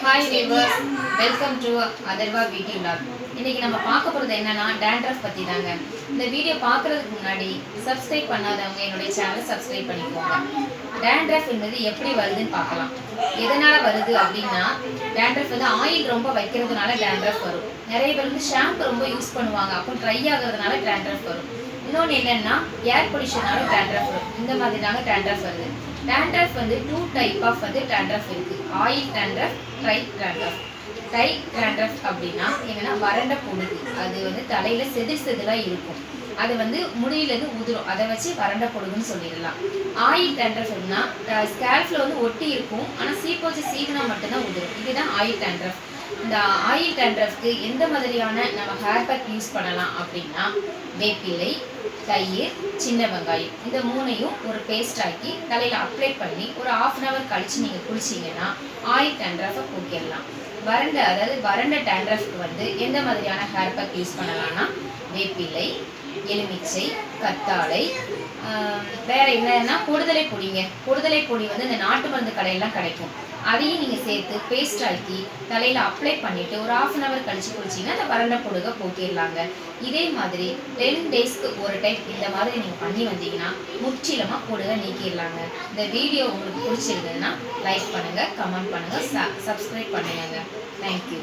Hi viewers, welcome to Adarva Beauty Vlog. இன்னைக்கு நம்ம பார்க்க போறது என்னன்னா dandruff பத்தி தாங்க. இந்த வீடியோ பார்க்கிறதுக்கு முன்னாடி சப்ஸ்கிரைப் பண்ணாதவங்க என்னோட சேனலை சப்ஸ்கிரைப் பண்ணிக்கோங்க. dandruff என்பது எப்படி வருதுன்னு பார்க்கலாம். எதனால வருது அப்படின்னா dandruff வந்து ஆயில் ரொம்ப வைக்கிறதுனால dandruff வரும். நிறைய பேர் வந்து ஷாம்பு ரொம்ப யூஸ் பண்ணுவாங்க. அப்போ ட்ரை ஆகிறதுனால dandruff வரும். இன்னொன்று என்னன்னா ஏர் பொல்யூஷனால dandruff வரும். இந்த மாதிரி தாங்க dandruff வருது. dandruff வந்து 2 டைப் ஆஃப் வந்து dandruff இருக்கு. Oil dandruff, dry dandruff. dry dandruff அப்படின்னா என்னன்னா வறண்ட பொடுகு. அது வந்து தலையில செதிலா இருக்கும். அது வந்து முடியிலேருந்து உதிரும். அதை வச்சு வறண்ட பொடுகுன்னு சொல்லிடலாம். ஆயில் dandruffனா ஸ்கேல்ஃப்ல வந்து ஒட்டி இருக்கும். ஆனால் சீப்போச்சு சீவினா மட்டும்தான் உதிரும். இதுதான் ஆயில் dandruff. இந்த ஆயில் dandruffக்கு எந்த மாதிரியான நம்ம ஹேர் பேக் யூஸ் பண்ணலாம் அப்படின்னா வேப்பிலை, தயிர், சின்ன வெங்காயம் இந்த மூணையும் ஒரு பேஸ்ட் ஆக்கி தலையில் அப்ளை பண்ணி ஒரு 1/2 hour கழிச்சு நீங்கள் குளிச்சிங்கன்னா ஆயில் dandruffை போக்கிடலாம். வறண்ட dandruffக்கு வந்து எந்த மாதிரியான ஹேர் பேக் யூஸ் பண்ணலாம்னா வேப்பிலை, எலுமிச்சை, கத்தாழை, வேற என்னன்னா பொடுதலை பொடிங்க. பொடுதலை பொடி வந்து இந்த நாட்டு மருந்து கடையெல்லாம் கிடைக்கும். அதையும் நீங்கள் சேர்த்து பேஸ்ட் ஆக்கி தலையில் அப்ளை பண்ணிவிட்டு ஒரு 1/2 hour கழிச்சு குளிச்சிங்கன்னா அந்த வறண்ட பொடுகை போக்கிடலாங்க. இதே மாதிரி 10 daysக்கு ஒரு டைம் இந்த மாதிரி நீங்கள் பண்ணி வந்தீங்கன்னா முற்றிலுமாக பொடுகை நீக்கிடலாங்க. இந்த வீடியோ உங்களுக்கு பிடிச்சிருந்ததுன்னா லைக் பண்ணுங்கள், கமெண்ட் பண்ணுங்கள், சப்ஸ்கிரைப் பண்ணுங்க. தேங்க்யூ.